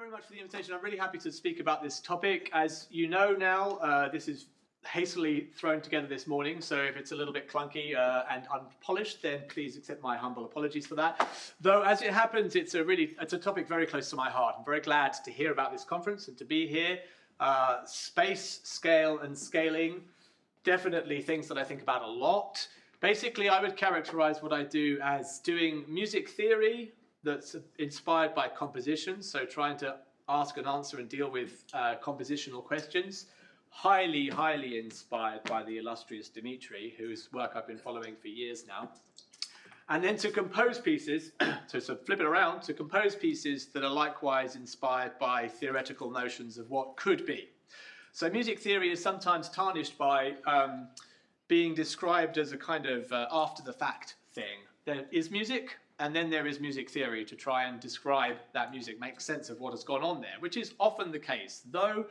very much for the invitation. I'm really happy to speak about this topic. As you know now, this is hastily thrown together this morning, so if it's a little bit clunky and unpolished, then please accept my humble apologies for that. Though, as it happens, it's a topic very close to my heart. I'm very glad to hear about this conference and to be here. Space, scale, and scaling, definitely things that I think about a lot. Basically, I would characterize what I do as doing music theory that's inspired by composition, so trying to ask and answer and deal with compositional questions. Highly, highly inspired by the illustrious Dimitri, whose work I've been following for years now. And then to compose pieces, so flip it around, to compose pieces that are likewise inspired by theoretical notions of what could be. So music theory is sometimes tarnished by being described as a kind of after-the-fact thing. There is music, and then there is music theory to try and describe that music, make sense of what has gone on there, which is often the case, though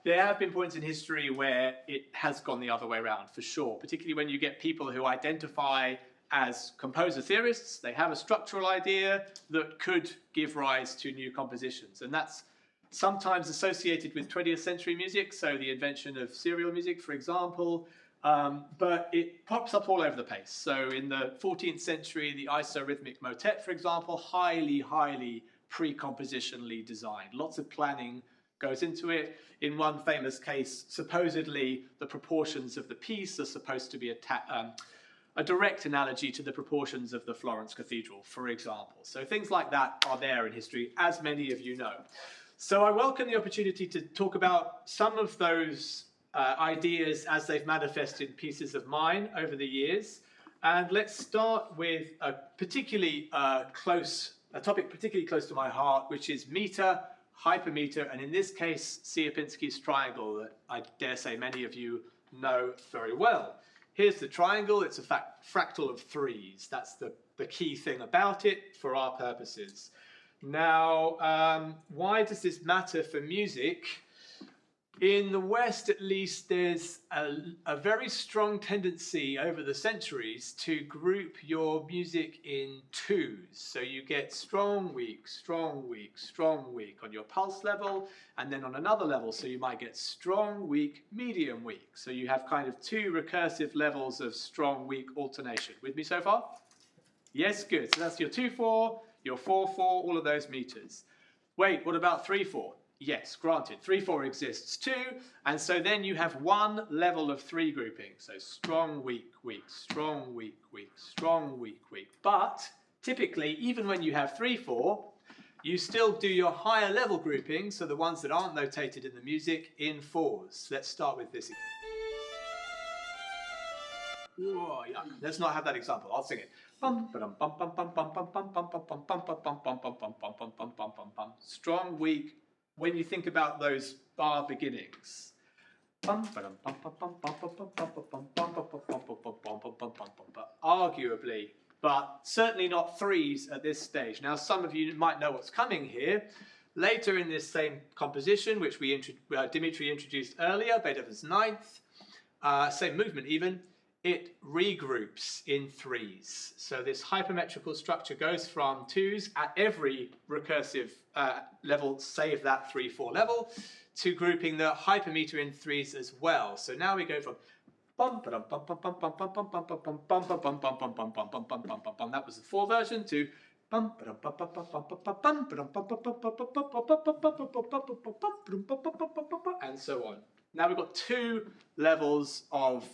there have been points in history where it has gone the other way around, for sure, particularly when you get people who identify as composer theorists. They have a structural idea that could give rise to new compositions, and that's sometimes associated with 20th century music, so the invention of serial music, for example, but it pops up all over the place. So in the 14th century, the isorhythmic motet, for example, highly, highly pre-compositionally designed. Lots of planning goes into it. In one famous case, supposedly the proportions of the piece are supposed to be a direct analogy to the proportions of the Florence Cathedral, for example. So things like that are there in history, as many of you know. So I welcome the opportunity to talk about some of those ideas as they've manifested in pieces of mine over the years. And let's start with a topic particularly close to my heart, which is meter, hypermeter, and in this case, Sierpinski's triangle that I dare say many of you know very well. Here's the triangle. It's a fractal of threes. That's the key thing about it for our purposes. Now, why does this matter for music? In the West, at least, there's a very strong tendency over the centuries to group your music in twos. So you get strong, weak, strong, weak, strong, weak on your pulse level, and then on another level, so you might get strong, weak, medium, weak. So you have kind of two recursive levels of strong, weak alternation. With me so far? Yes, good. So that's your 2-4, your 4-4, all of those meters. Wait, what about 3-4? Yes, granted, 3-4 exists too, and so then you have one level of three grouping. So strong, weak, weak, strong, weak, weak, strong, weak, weak. But typically, even when you have 3-4, you still do your higher level grouping, so the ones that aren't notated in the music, in fours. Let's start with this again. Whoa, yuck. Let's not have that example. I'll sing it. Strong, weak. When you think about those bar beginnings. Arguably, but certainly not threes at this stage. Now, some of you might know what's coming here. Later in this same composition, which Dimitri introduced earlier, Beethoven's Ninth, same movement even, it regroups in threes. So this hypermetrical structure goes from twos at every recursive level, save that 3-4 level, to grouping the hypermeter in threes as well. So now we go from that was the 4 version to and so on. Now we've got two levels of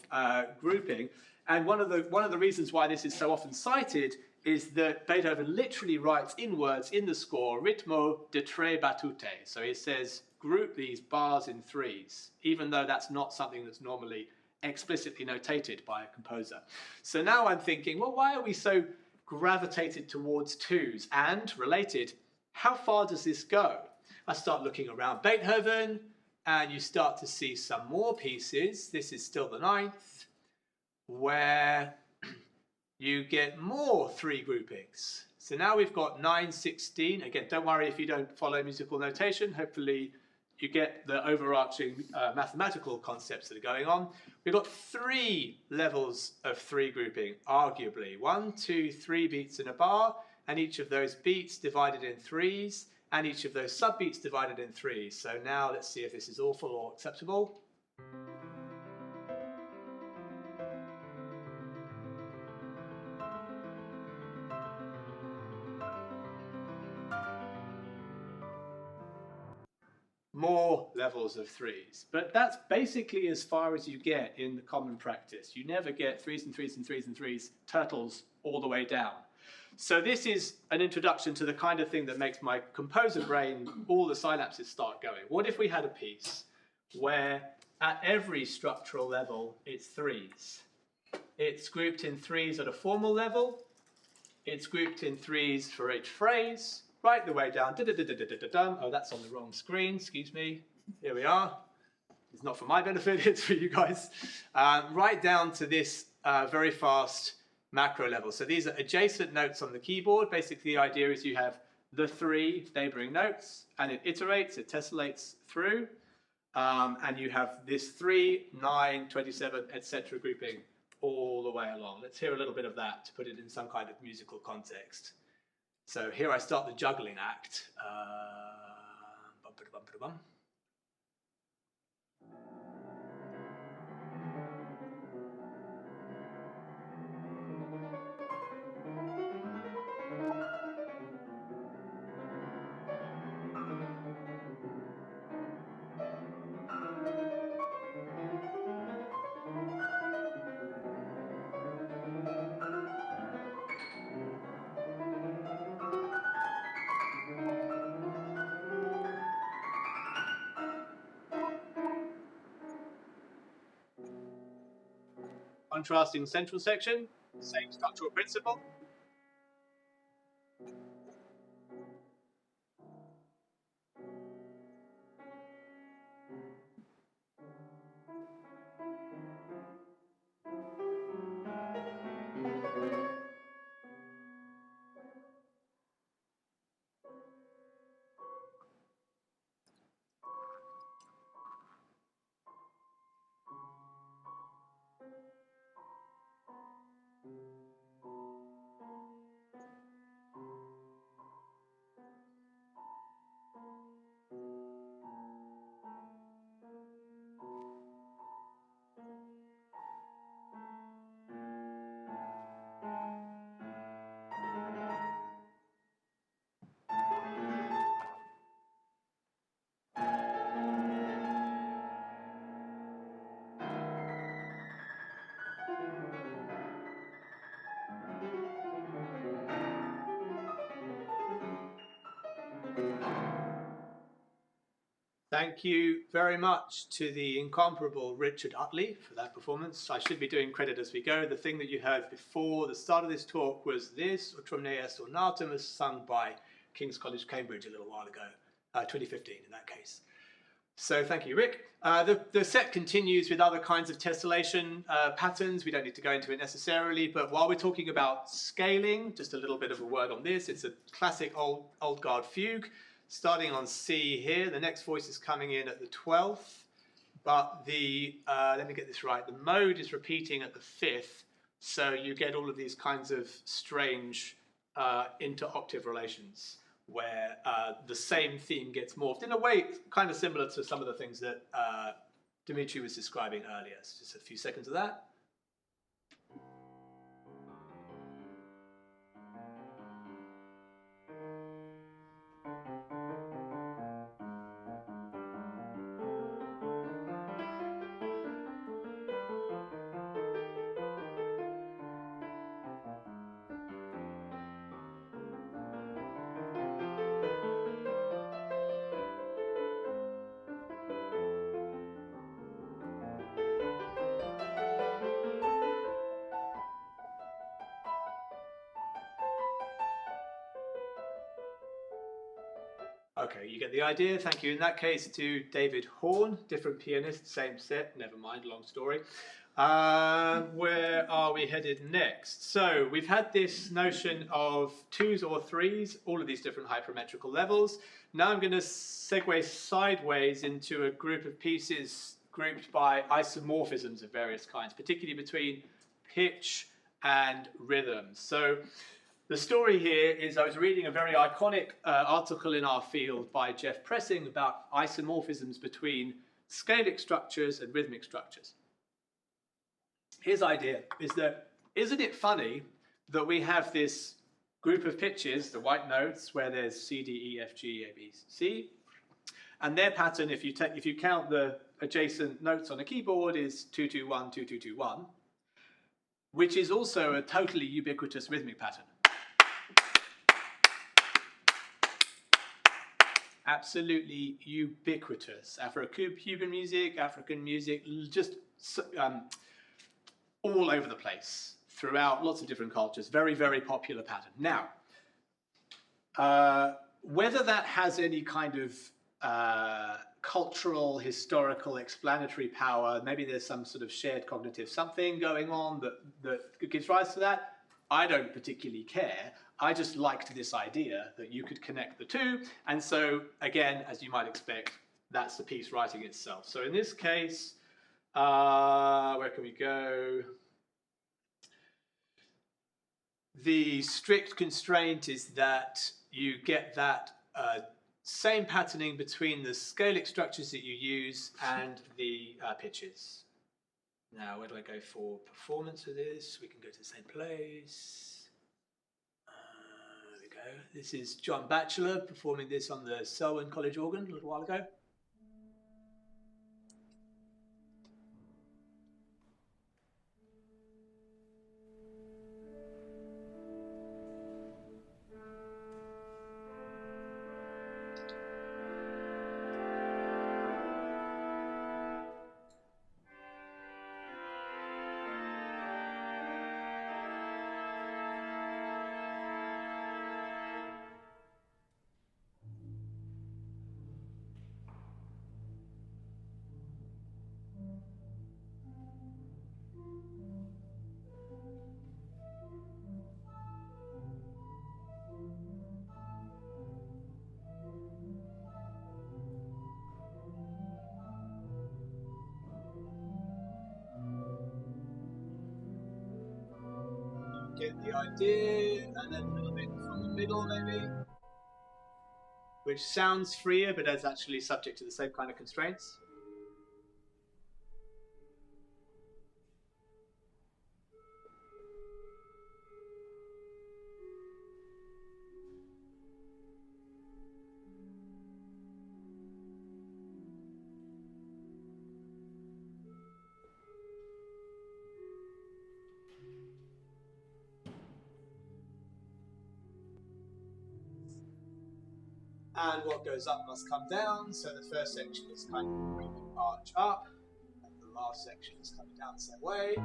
grouping, and one of the reasons why this is so often cited is that Beethoven literally writes in words in the score, ritmo de tre battute. So he says, group these bars in threes, even though that's not something that's normally explicitly notated by a composer. So now I'm thinking, well, why are we so gravitated towards twos? And related, how far does this go? I start looking around Beethoven, and you start to see some more pieces. This is still the Ninth, where you get more three groupings. So now we've got 9, 16. Again, don't worry if you don't follow musical notation. Hopefully you get the overarching mathematical concepts that are going on. We've got 3 levels of three grouping, arguably. 1, 2, 3 beats in a bar, and each of those beats divided in threes. and each of those subbeats divided in 3s. So now let's see if this is awful or acceptable. More levels of 3s, but that's basically as far as you get in the common practice. You never get 3s and 3s and 3s and 3s turtles all the way down. So this is an introduction to the kind of thing that makes my composer brain, all the synapses start going. What if we had a piece where at every structural level it's 3s? It's grouped in 3s at a formal level, it's grouped in 3s for each phrase, right the way down, oh, that's on the wrong screen, excuse me, here we are. It's not for my benefit, it's for you guys. Right down to this very fast macro level. So these are adjacent notes on the keyboard. Basically the idea is you have the 3 neighboring notes, and it iterates, it tessellates through, and you have this 3, 9, 27, etc. grouping all the way along. Let's hear a little bit of that to put it in some kind of musical context. So here I start the juggling act. Contrasting central section, same structural principle. Thank you very much to the incomparable Richard Utley for that performance. I should be doing credit as we go. The thing that you heard before the start of this talk was this, Utrumne est Ornatum, as sung by King's College, Cambridge a little while ago, 2015 in that case. So thank you, Rick. The set continues with other kinds of tessellation patterns. We don't need to go into it necessarily, but while we're talking about scaling, just a little bit of a word on this. It's a classic old guard fugue. Starting on C here, the next voice is coming in at the 12th, but the, let me get this right, the mode is repeating at the 5th, so you get all of these kinds of strange inter-octave relations where the same theme gets morphed in a way kind of similar to some of the things that Dimitri was describing earlier. So just a few seconds of that. Okay, you get the idea. Thank you. In that case, to David Horn, different pianist, same set. Never mind, long story. Where are we headed next? So we've had this notion of 2s or 3s, all of these different hypermetrical levels. Now I'm going to segue sideways into a group of pieces grouped by isomorphisms of various kinds, particularly between pitch and rhythm. So The story here is I was reading a very iconic article in our field by Jeff Pressing about isomorphisms between scalic structures and rhythmic structures. His idea is that, isn't it funny that we have this group of pitches, the white notes, where there's C, D, E, F, G, A, B, C, and their pattern, if you count the adjacent notes on a keyboard, is 2-2-1, 2-2-2-1, which is also a totally ubiquitous rhythmic pattern. Absolutely ubiquitous. Afro-Cuban music, African music, just all over the place, throughout lots of different cultures. Very, very popular pattern. Now, whether that has any kind of cultural, historical, explanatory power, maybe there's some sort of shared cognitive something going on that gives rise to that, I don't particularly care. I just liked this idea that you could connect the two. And so, again, as you might expect, that's the piece writing itself. So in this case, where can we go? The strict constraint is that you get that same patterning between the scalic structures that you use and the pitches. Now, where do I go for performance of this? We can go to the same place. There we go. This is John Batchelor performing this on the Selwyn College organ a little while ago. Get the idea, and then a little bit from the middle maybe, which sounds freer but is actually subject to the same kind of constraints. And what goes up must come down, so the first section is kind of moving arch up, and the last section is coming down the same way.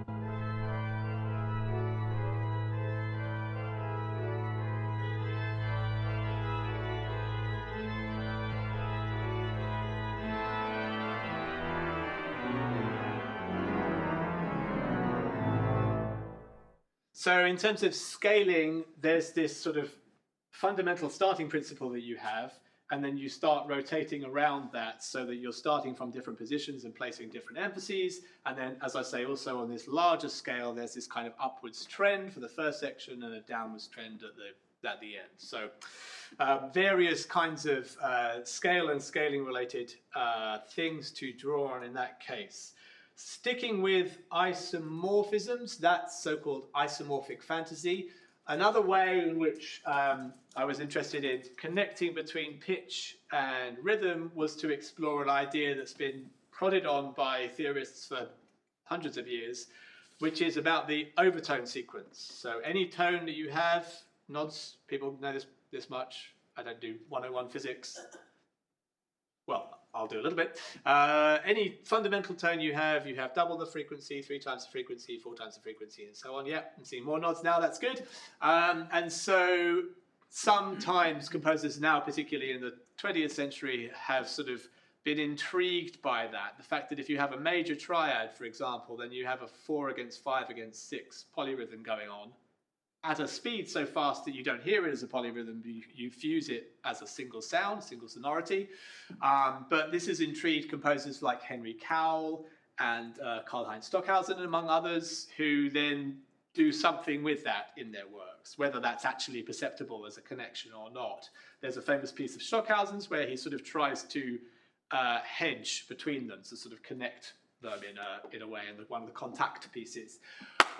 So in terms of scaling, there's this sort of fundamental starting principle that you have, and then you start rotating around that so that you're starting from different positions and placing different emphases. And then, as I say, also on this larger scale, there's this kind of upwards trend for the first section and a downwards trend at the end. So various kinds of scale and scaling related things to draw on in that case. Sticking with isomorphisms, that's so-called isomorphic fantasy. Another way in which I was interested in connecting between pitch and rhythm was to explore an idea that's been prodded on by theorists for hundreds of years, which is about the overtone sequence. So any tone that you have, nods, people know this much. I don't do 101 physics. Well, I'll do a little bit. Any fundamental tone you have double the frequency, 3 times the frequency, 4 times the frequency, and so on. Yeah, I'm seeing more nods now, that's good. And so sometimes composers now, particularly in the 20th century, have sort of been intrigued by that. The fact that if you have a major triad, for example, then you have a 4 against 5 against 6 polyrhythm going on at a speed so fast that you don't hear it as a polyrhythm, you fuse it as a single sound, single sonority. But this has intrigued composers like Henry Cowell and Karl-Heinz Stockhausen, among others, who then do something with that in their works, whether that's actually perceptible as a connection or not. There's a famous piece of Stockhausen's where he sort of tries to hedge between them, to sort of connect them in a way, in one of the contact pieces.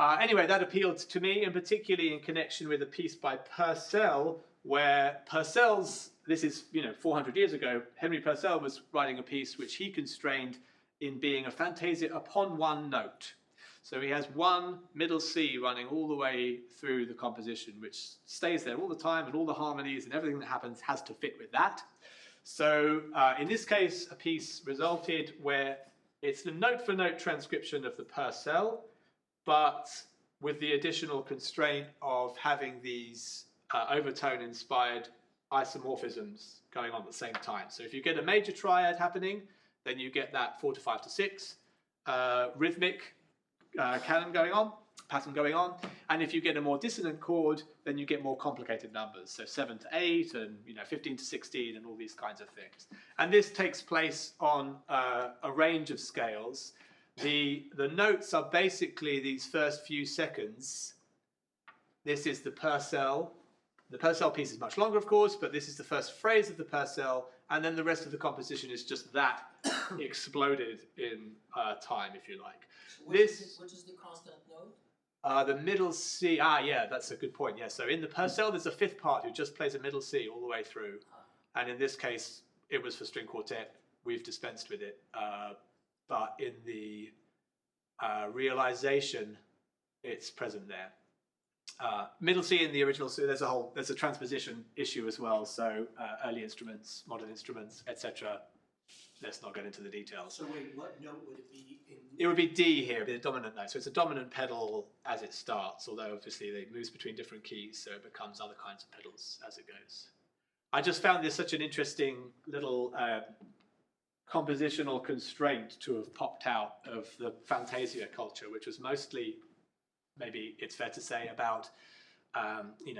Anyway, that appealed to me, and particularly in connection with a piece by Purcell, where Purcell's, this is 400 years ago, Henry Purcell was writing a piece which he constrained in being a fantasia upon one note. So he has one middle C running all the way through the composition, which stays there all the time, and all the harmonies and everything that happens has to fit with that. So in this case, a piece resulted where it's the note-for-note transcription of the Purcell, but with the additional constraint of having these overtone-inspired isomorphisms going on at the same time. So if you get a major triad happening, then you get that 4 to 5 to 6 rhythmic pattern going on, and if you get a more dissonant chord, then you get more complicated numbers, so 7 to 8 and 15 to 16 and all these kinds of things. And this takes place on a range of scales. The notes are basically these first few seconds. This is the Purcell. The Purcell piece is much longer, of course, but this is the first phrase of the Purcell, and then the rest of the composition is just that exploded in time, if you like. Which is the constant note? The middle C. Yeah, that's a good point. Yeah, so in the Purcell, there's a fifth part who just plays a middle C all the way through, and in this case, it was for string quartet. We've dispensed with it, but in the realization, it's present there. Middle C in the original, so there's a transposition issue as well. So early instruments, modern instruments, etc. Let's not get into the details. So wait, what note would it be in? It would be D here, it'd be the dominant note. So it's a dominant pedal as it starts, although obviously it moves between different keys, so it becomes other kinds of pedals as it goes. I just found this such an interesting little compositional constraint to have popped out of the Fantasia culture, which was mostly, maybe it's fair to say, about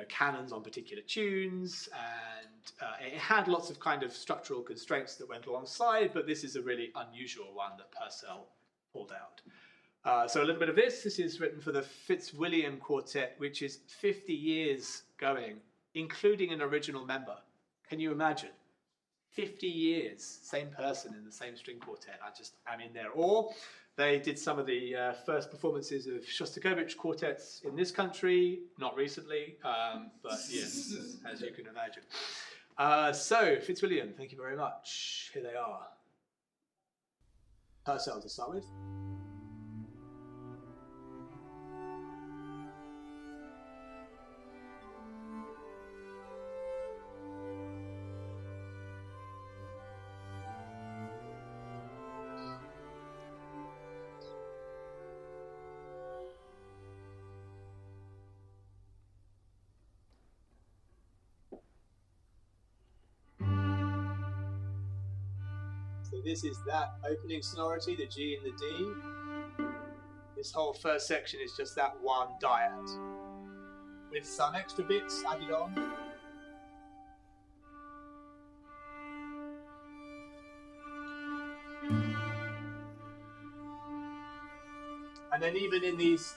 canons on particular tunes, and it had lots of kind of structural constraints that went alongside, but this is a really unusual one that Purcell pulled out. So a little bit of this. This is written for the Fitzwilliam Quartet, which is 50 years going, including an original member. Can you imagine? 50 years, same person in the same string quartet. I'm in their awe. They did some of the first performances of Shostakovich quartets in this country, not recently, but yes, as you can imagine. So, Fitzwilliam, thank you very much. Here they are. Purcell to start with. So this is that opening sonority, the G and the D. This whole first section is just that one dyad, with some extra bits added on. And then even in these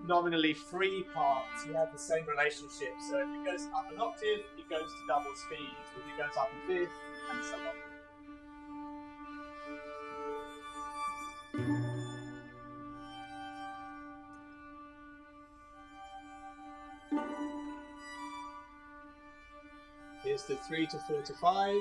nominally free parts, you have the same relationship. So if it goes up an octave, it goes to double speed. If it goes up a fifth, and so on. Here's the 3 to 4 to 5.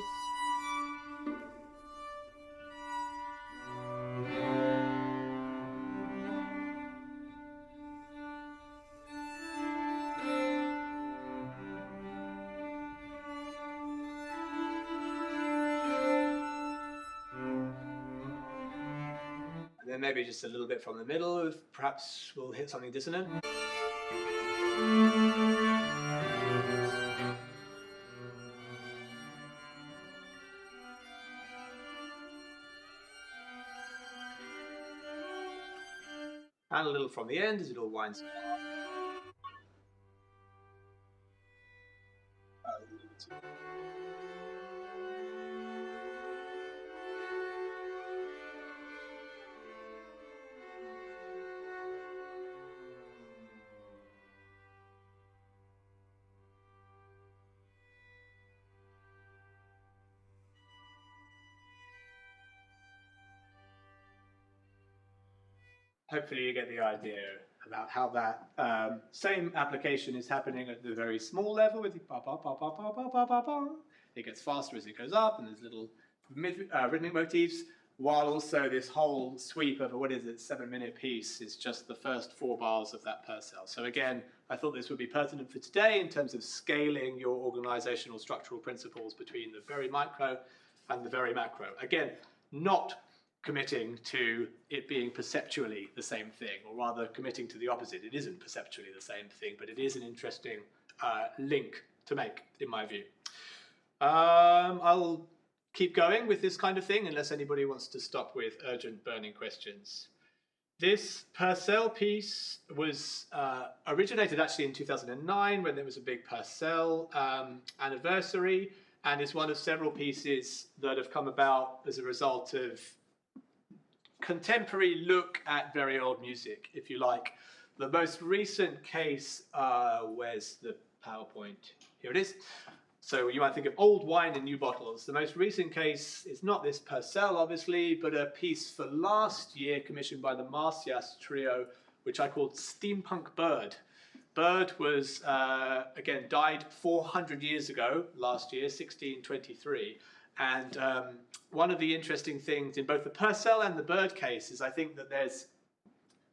And then maybe just a little bit from the middle, perhaps we'll hit something dissonant. And a little from the end as it all winds up. hopefully you get the idea about how that same application is happening at the very small level with the ba ba ba ba ba ba ba ba ba. It gets faster as it goes up, and there's little rhythmic motifs, while also this whole sweep of a, 7-minute piece is just the first 4 bars of that Purcell. So again, I thought this would be pertinent for today in terms of scaling your organizational structural principles between the very micro and the very macro. Again, not committing to it being perceptually the same thing, or rather committing to the opposite. It isn't perceptually the same thing, but it is an interesting link to make, in my view. I'll keep going with this kind of thing unless anybody wants to stop with urgent burning questions. This Purcell piece was originated actually in 2009 when there was a big Purcell anniversary, and is one of several pieces that have come about as a result of contemporary look at very old music, if you like. The most recent case, where's the PowerPoint? Here it is. So you might think of old wine in new bottles. The most recent case is not this Purcell, obviously, but a piece for last year commissioned by the Marcias trio, which I called Steampunk Bird. Bird was, again, died 400 years ago, last year, 1623. And one of the interesting things in both the Purcell and the Bird case is I think that there's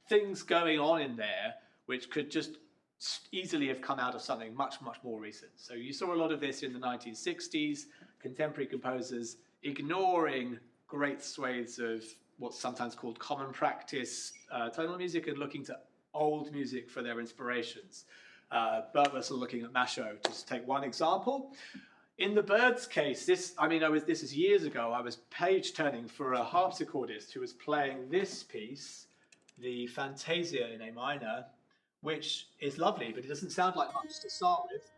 things going on in there which could just easily have come out of something much, much more recent. So you saw a lot of this in the 1960s, contemporary composers ignoring great swathes of what's sometimes called common practice tonal music and looking to old music for their inspirations. But we're still looking at Machaut, just to take one example. In the Bird's case, this is years ago, I was page turning for a harpsichordist who was playing this piece, the Fantasia in A minor, which is lovely, but it doesn't sound like much to start with.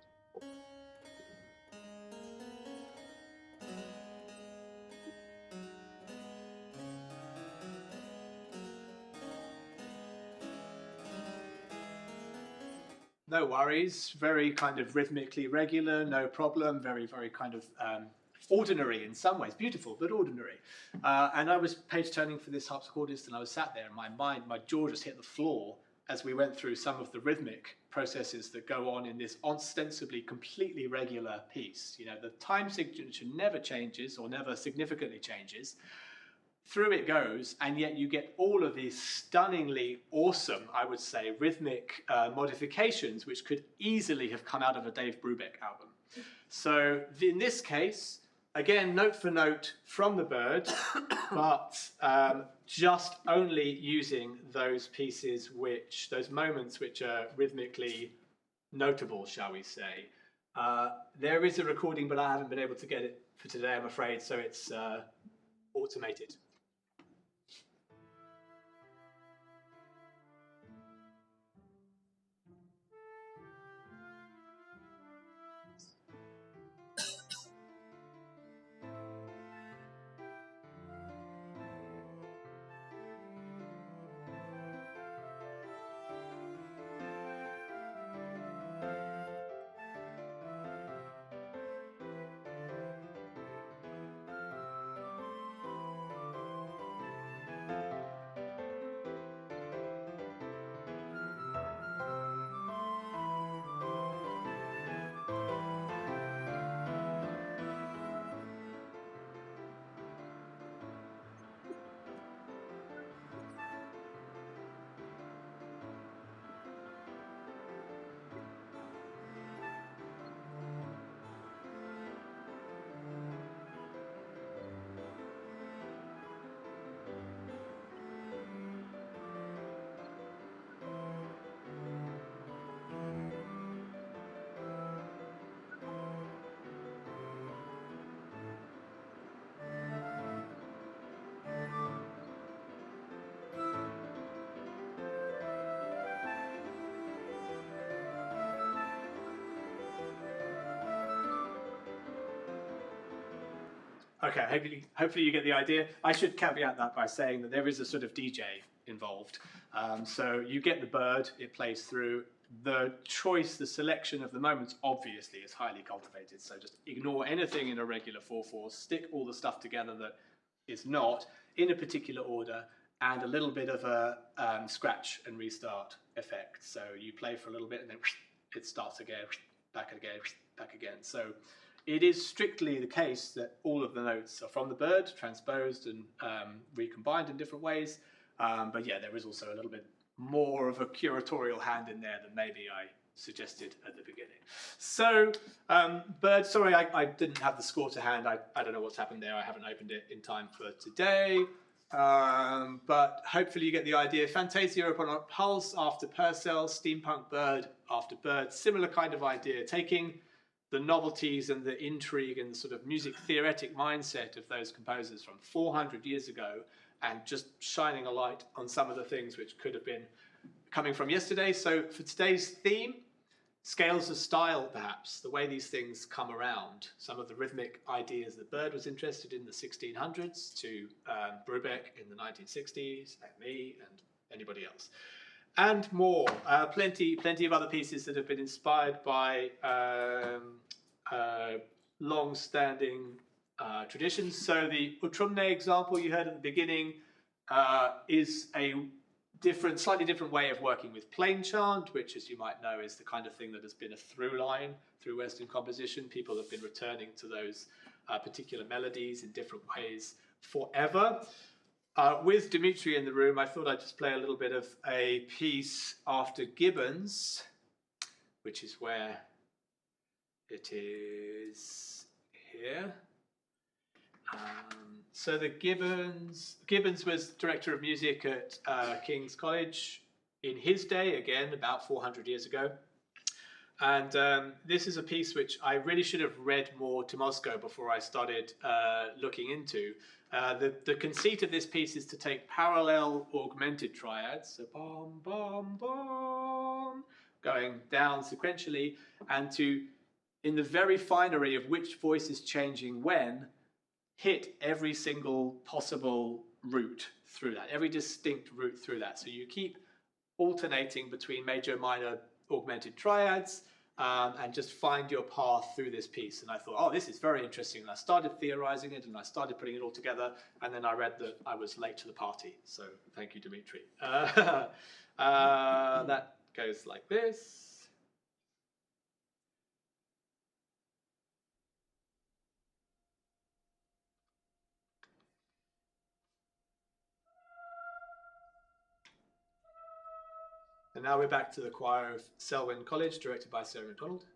No worries, very kind of rhythmically regular, no problem, very, very kind of ordinary in some ways, beautiful, but ordinary. And I was page turning for this harpsichordist, and I was sat there, and my jaw just hit the floor as we went through some of the rhythmic processes that go on in this ostensibly completely regular piece. You know, the time signature never changes or never significantly changes. Through it goes, and yet you get all of these stunningly awesome, I would say, rhythmic modifications which could easily have come out of a Dave Brubeck album. So in this case, again, note for note from the Bird, but just only using those pieces those moments which are rhythmically notable, shall we say. There is a recording, but I haven't been able to get it for today, I'm afraid, so it's automated. Okay, hopefully you get the idea. I should caveat that by saying that there is a sort of DJ involved. So you get the Bird, it plays through. The choice, the selection of the moments obviously is highly cultivated. So just ignore anything in a regular 4/4, stick all the stuff together that is not in a particular order, and a little bit of a scratch and restart effect. So you play for a little bit and then it starts again, back again, back again. So it is strictly the case that all of the notes are from the bird, transposed and recombined in different ways. But yeah, there is also a little bit more of a curatorial hand in there than maybe I suggested at the beginning. So, bird, sorry, I didn't have the score to hand. I don't know what's happened there. I haven't opened it in time for today. But hopefully you get the idea. Fantasia upon a pulse after Purcell, steampunk bird after bird. Similar kind of idea, taking the novelties and the intrigue and the sort of music theoretic mindset of those composers from 400 years ago and just shining a light on some of the things which could have been coming from yesterday. So for today's theme, scales of style, perhaps, the way these things come around, some of the rhythmic ideas that Bird was interested in the 1600s to Brubeck in the 1960s, and me and anybody else. And more, plenty of other pieces that have been inspired by long-standing traditions. So the Utrumne example you heard at the beginning is a slightly different way of working with plain chant, which, as you might know, is the kind of thing that has been a through line through Western composition. People have been returning to those particular melodies in different ways forever. With Dimitri in the room, I thought I'd just play a little bit of a piece after Gibbons, which is where it is here. So the Gibbons was director of music at King's College in his day, again, about 400 years ago. And this is a piece which I really should have read more to Moscow before I started looking into. The conceit of this piece is to take parallel augmented triads, so bom, bom, bom, going down sequentially, and to, in the very finery of which voice is changing when, hit every single possible route through that, every distinct route through that. So you keep alternating between major, minor, augmented triads and just find your path through this piece. And I thought, oh, this is very interesting. And I started theorizing it and I started putting it all together. And then I read that I was late to the party. So thank you, Dimitri. That goes like this. And now we're back to the choir of Selwyn College, directed by Sarah MacDonald.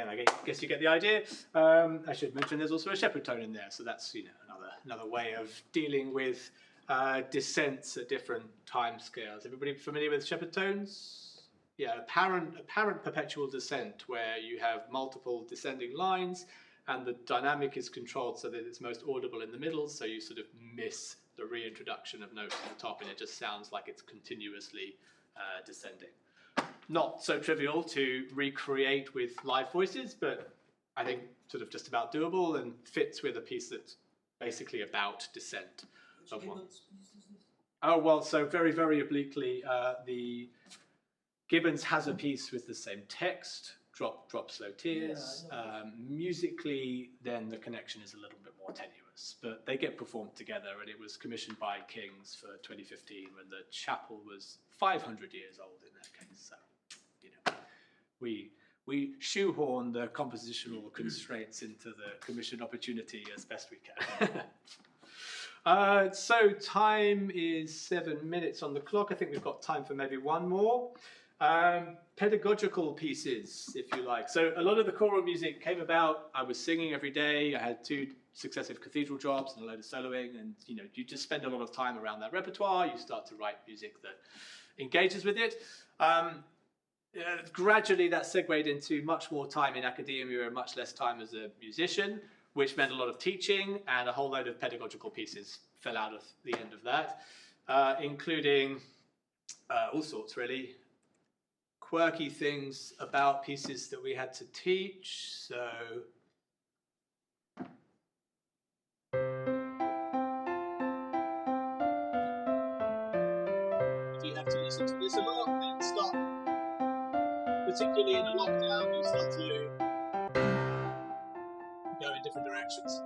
I guess you get the idea. I should mention there's also a shepherd tone in there, so that's another way of dealing with descents at different time scales. Everybody familiar with shepherd tones? Yeah, apparent perpetual descent, where you have multiple descending lines, and the dynamic is controlled so that it's most audible in the middle, so you sort of miss the reintroduction of notes at the top, and it just sounds like it's continuously descending. Not so trivial to recreate with live voices, but I think sort of just about doable and fits with a piece that's basically about descent. Of one. Oh, well, so very, very obliquely, the Gibbons has a piece with the same text, Drop Slow Tears. Musically, then the connection is a little bit more tenuous, but they get performed together, and it was commissioned by King's for 2015 when the chapel was 500 years old in that case. So, we shoehorn the compositional constraints into the commission opportunity as best we can. So time is 7 minutes on the clock. I think we've got time for maybe one more. Pedagogical pieces, if you like. So a lot of the choral music came about, I was singing every day. I had 2 successive cathedral jobs and a load of soloing, and you just spend a lot of time around that repertoire. You start to write music that engages with it. Gradually that segued into much more time in academia and much less time as a musician, which meant a lot of teaching, and a whole load of pedagogical pieces fell out of the end of that, including all sorts really. Quirky things about pieces that we had to teach, so if you have to listen to this a lot and start, particularly in a lockdown, you start to go in different directions.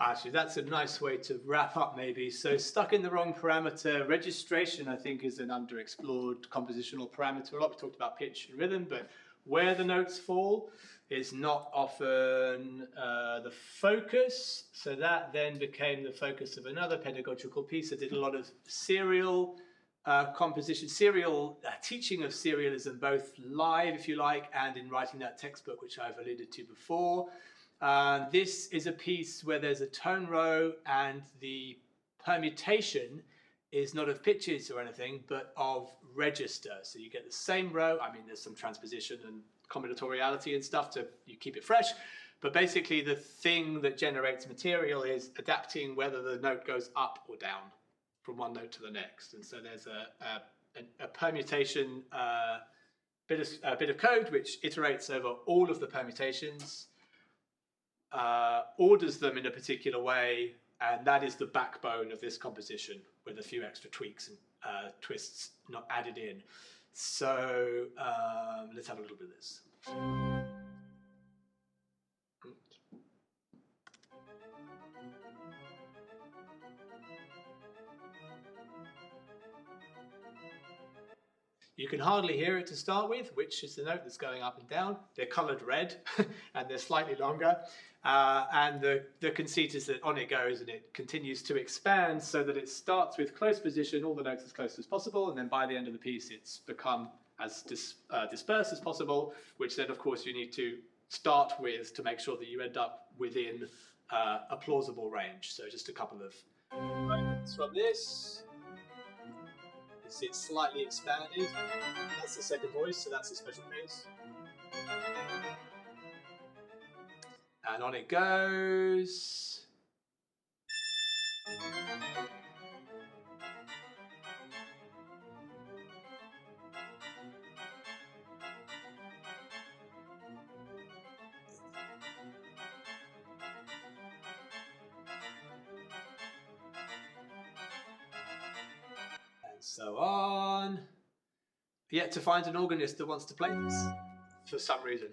Actually, that's a nice way to wrap up maybe. So stuck in the wrong parameter. Registration, I think, is an underexplored compositional parameter. A lot we talked about pitch and rhythm, but where the notes fall is not often the focus. So that then became the focus of another pedagogical piece. I did a lot of serial composition, teaching of serialism, both live, if you like, and in writing that textbook, which I've alluded to before. This is a piece where there's a tone row, and the permutation is not of pitches or anything, but of register. So you get the same row. I mean, there's some transposition and combinatoriality and stuff to you keep it fresh. But basically, the thing that generates material is adapting whether the note goes up or down from one note to the next. And so there's a permutation bit of code which iterates over all of the permutations, orders them in a particular way, and that is the backbone of this composition, with a few extra tweaks and twists not added in. So let's have a little bit of this. You can hardly hear it to start with, which is the note that's going up and down. They're coloured red, and they're slightly longer. And the conceit is that on it goes, and it continues to expand so that it starts with close position, all the notes as close as possible, and then by the end of the piece, it's become as dispersed as possible, which then, of course, you need to start with to make sure that you end up within a plausible range. So just a couple of moments from this. It's slightly expanded. That's the second voice, so that's a special case. And on it goes. And so on. Yet to find an organist that wants to play this for some reason.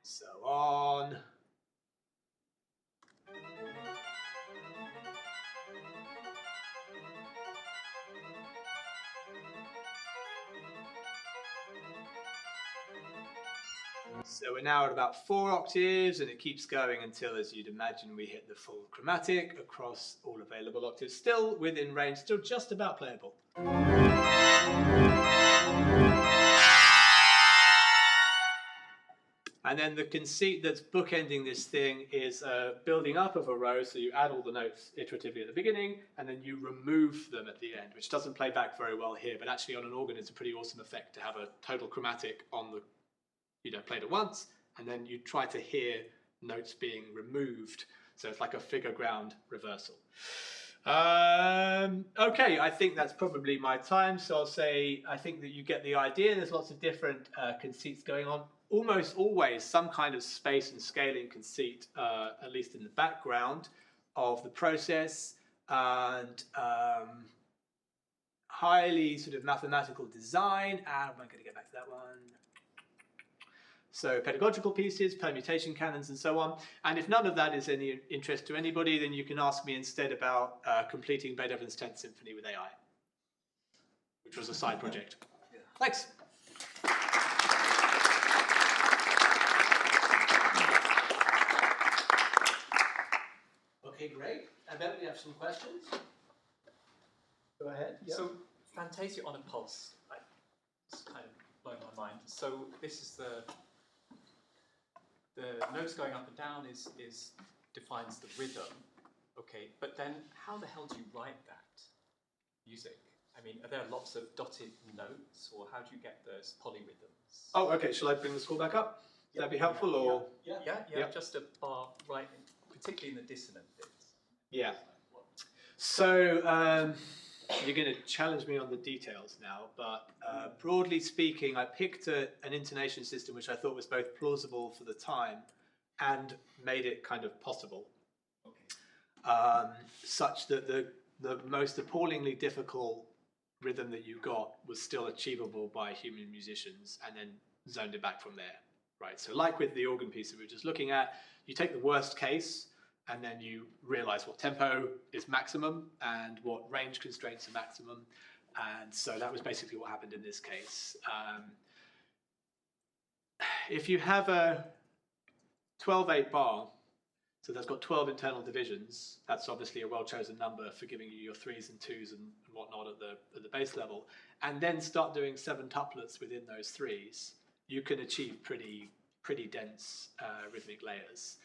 So on. So we're now at about 4 octaves, and it keeps going until, as you'd imagine, we hit the full chromatic across all available octaves. Still within range, still just about playable. And then the conceit that's bookending this thing is building up of a row, so you add all the notes iteratively at the beginning, and then you remove them at the end, which doesn't play back very well here, but actually on an organ it's a pretty awesome effect to have a total chromatic on the, played at once, and then you try to hear notes being removed, so it's like a figure ground reversal. Okay, I think that's probably my time, so I'll say I think that you get the idea. There's lots of different conceits going on. Almost always some kind of space and scaling conceit, at least in the background of the process, and highly sort of mathematical design. And I'm going to get back to that one. So pedagogical pieces, permutation canons, and so on. And if none of that is any interest to anybody, then you can ask me instead about completing Beethoven's 10th Symphony with AI, which was a side project. Yeah. Thanks. Okay, great. I bet we have some questions. Go ahead. Yep. So, Fantasia on a pulse, it's kind of blowing my mind. So this is the notes going up and down defines the rhythm. Okay, but then how the hell do you write that music? I mean, are there lots of dotted notes, or how do you get those polyrhythms? Oh, okay. Shall I bring the score back up? Would that be helpful, or? Yeah. Just a bar right, particularly in the dissonant bits. Yeah. So you're going to challenge me on the details now, but broadly speaking, I picked an intonation system which I thought was both plausible for the time and made it kind of possible. Okay. Such that the most appallingly difficult rhythm that you got was still achievable by human musicians, and then zoned it back from there. Right. So like with the organ piece that we were just looking at, you take the worst case, and then you realize what tempo is maximum and what range constraints are maximum. And so that was basically what happened in this case. If you have a 12/8 bar, so that's got 12 internal divisions, that's obviously a well-chosen number for giving you your 3s and 2s and whatnot at the bass level, and then start doing 7 tuplets within those 3s, you can achieve pretty dense rhythmic layers.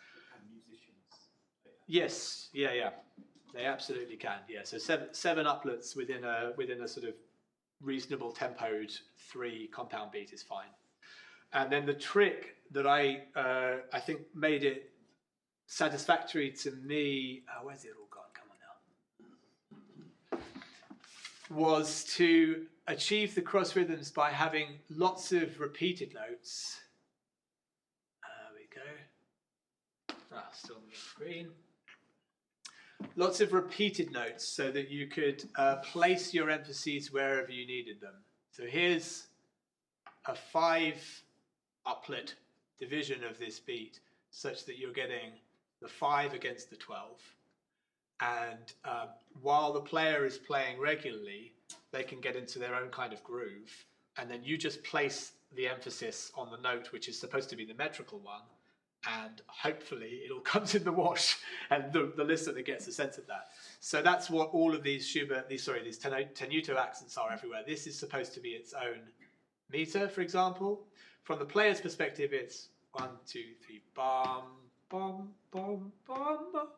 Yes, yeah, they absolutely can. Yeah, so seven uplets within a sort of reasonable tempoed 3 compound beat is fine. And then the trick that I think made it satisfactory to me, where's it all gone? Come on now. Was to achieve the cross rhythms by having lots of repeated notes. There we go. Still on the screen. Lots of repeated notes so that you could place your emphases wherever you needed them. So here's a 5 uplet division of this beat such that you're getting the 5 against the 12. And while the player is playing regularly, they can get into their own kind of groove. And then you just place the emphasis on the note which is supposed to be the metrical one, and hopefully it all comes in the wash, and the listener gets a sense of that. So that's what all of these Schubert, these tenuto accents are everywhere. This is supposed to be its own meter, for example. From the player's perspective, it's 1, 2, 3, bum, bum, bum, bum, bum.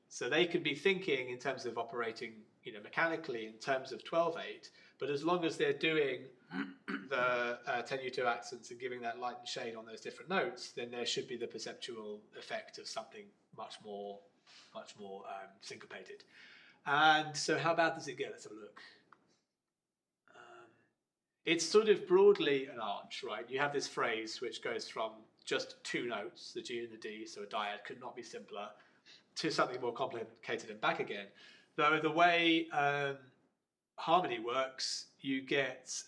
So they could be thinking in terms of operating, mechanically in terms of 12/8, but as long as they're doing the tenuto accents and giving that light and shade on those different notes, then there should be the perceptual effect of something much more syncopated. And so how bad does it get? Let's have a look. It's sort of broadly an arch, right? You have this phrase which goes from just two notes, the G and the D, so a dyad could not be simpler, to something more complicated and back again. Though the way harmony works, you get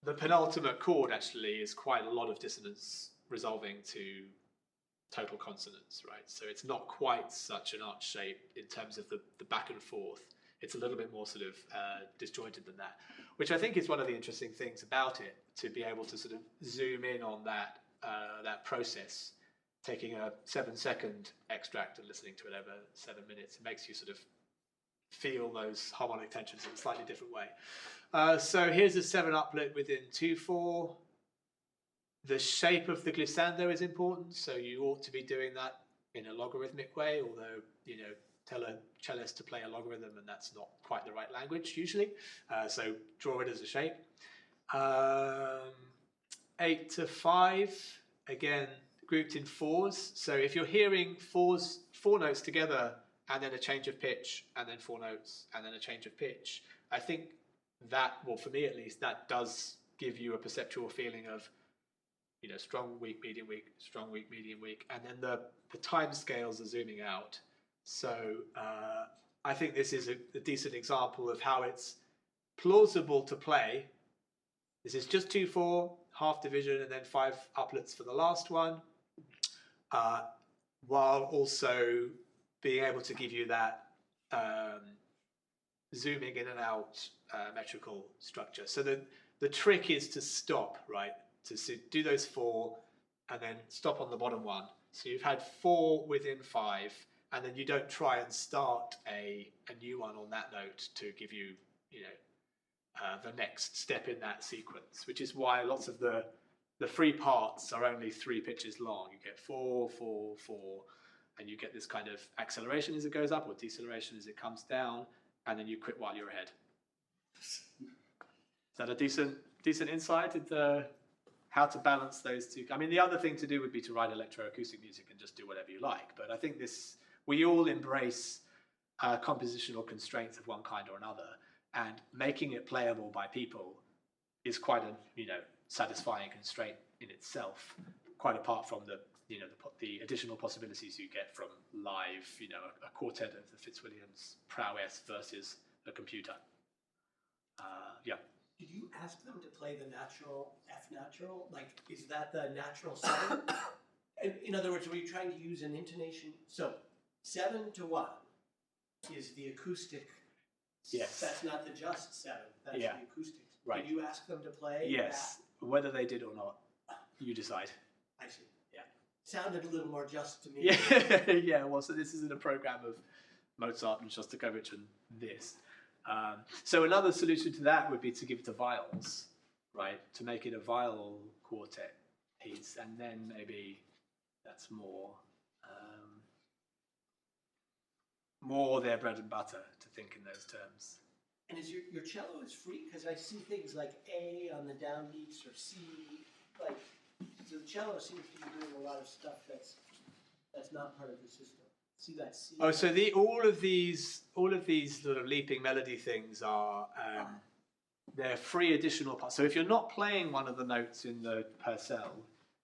the penultimate chord actually is quite a lot of dissonance resolving to total consonance, right? So it's not quite such an arch shape in terms of the back and forth. It's a little bit more sort of disjointed than that, which I think is one of the interesting things about it, to be able to sort of zoom in on that that process, taking a 7-second extract and listening to it over 7 minutes. It makes you sort of feel those harmonic tensions in a slightly different way. So here's a 7 uplet within 2/4. The shape of the glissando is important, so you ought to be doing that in a logarithmic way, although, you know, tell a cellist to play a logarithm and that's not quite the right language usually. So draw it as a shape. 8 to 5, again, grouped in 4s. So if you're hearing 4 notes together and then a change of pitch and then 4 notes and then a change of pitch, I think that, well, for me at least, that does give you a perceptual feeling of, you know, strong, weak, medium, weak, strong, weak, medium, weak, and then the time scales are zooming out. So I think this is a decent example of how it's plausible to play. This is just 2/4, half division, and then 5 uplets for the last one, while also being able to give you that zooming in and out metrical structure. So the trick is to stop, right? To do those 4 and then stop on the bottom one. So you've had 4 within 5, and then you don't try and start a new one on that note to give you, you know, the next step in that sequence, which is why lots of the free parts are only 3 pitches long. You get 4, 4, 4, and you get this kind of acceleration as it goes up or deceleration as it comes down, and then you quit while you're ahead. Is that a decent insight into how to balance those two? I mean, the other thing to do would be to write electroacoustic music and just do whatever you like, but I think we all embrace compositional constraints of one kind or another, and making it playable by people is quite a, you know, satisfying constraint in itself, quite apart from the, you know, the additional possibilities you get from live, you know, a quartet of the Fitzwilliams prowess versus a computer. Yeah. Did you ask them to play the natural F natural? Like, is that the natural 7? In other words, were you trying to use an intonation? So 7 to 1 is the acoustic. Yes. That's not the just 7. That's Yeah. the acoustic. Right. Did you ask them to play? Yes. That? Whether they did or not, you decide. I see. Yeah. Sounded a little more just to me. Yeah. Yeah. Well, so this isn't a program of Mozart and Shostakovich and this. So another solution to that would be to give it to viols, right? To make it a viol quartet piece, and then maybe that's more their bread and butter to think in those terms. And is your cello is free? Because I see things like A on the downbeats or C, like, so the cello seems to be doing a lot of stuff that's not part of the system. See that C? Oh, so all of these sort of leaping melody things are they're free additional parts. So if you're not playing one of the notes in the Purcell,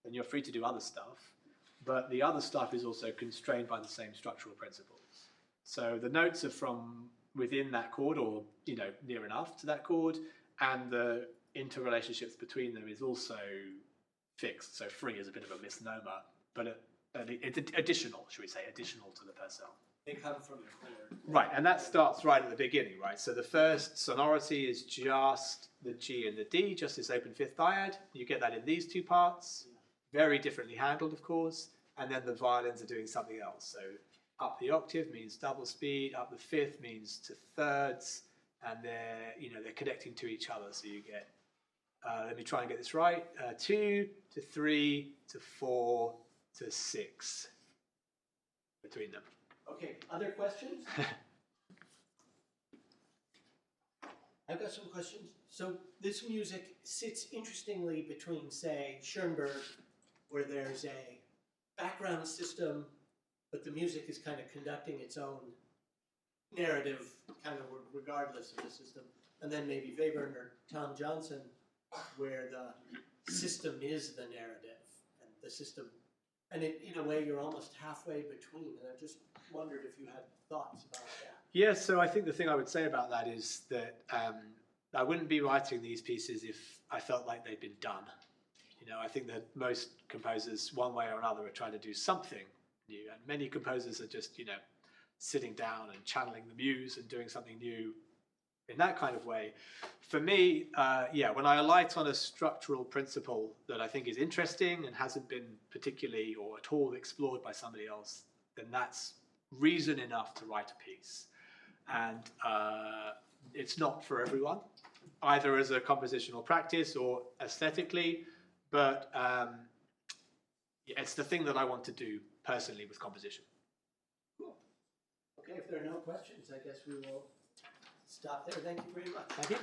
then you're free to do other stuff. But the other stuff is also constrained by the same structural principles. So the notes are from within that chord, or, you know, near enough to that chord, and the interrelationships between them is also fixed. So free is a bit of a misnomer, but it's additional, should we say, additional to the Purcell. They come from the chord. Right, and that starts right at the beginning, right? So the first sonority is just the G and the D, just this open fifth dyad. You get that in these 2 parts, very differently handled, of course, and then the violins are doing something else. So up the octave means double speed, up the fifth means to thirds, and they're connecting to each other. So you get, let me try and get this right, 2 to 3 to 4 to 6 between them. Okay, other questions? I've got some questions. So this music sits interestingly between, say, Schoenberg, where there's a background system, but the music is kind of conducting its own narrative, kind of regardless of the system, and then maybe Webern or Tom Johnson, where the system is the narrative, and the system, and in a way you're almost halfway between, and I just wondered if you had thoughts about that. Yeah, so I think the thing I would say about that is that I wouldn't be writing these pieces if I felt like they'd been done. You know, I think that most composers, one way or another, are trying to do something new, and many composers are just, you know, sitting down and channeling the muse and doing something new in that kind of way. For me, when I alight on a structural principle that I think is interesting and hasn't been particularly or at all explored by somebody else, then that's reason enough to write a piece. And it's not for everyone, either as a compositional practice or aesthetically, but it's the thing that I want to do personally with composition. Cool. Okay, if there are no questions, I guess we will stop there. Thank you very much. Thank you.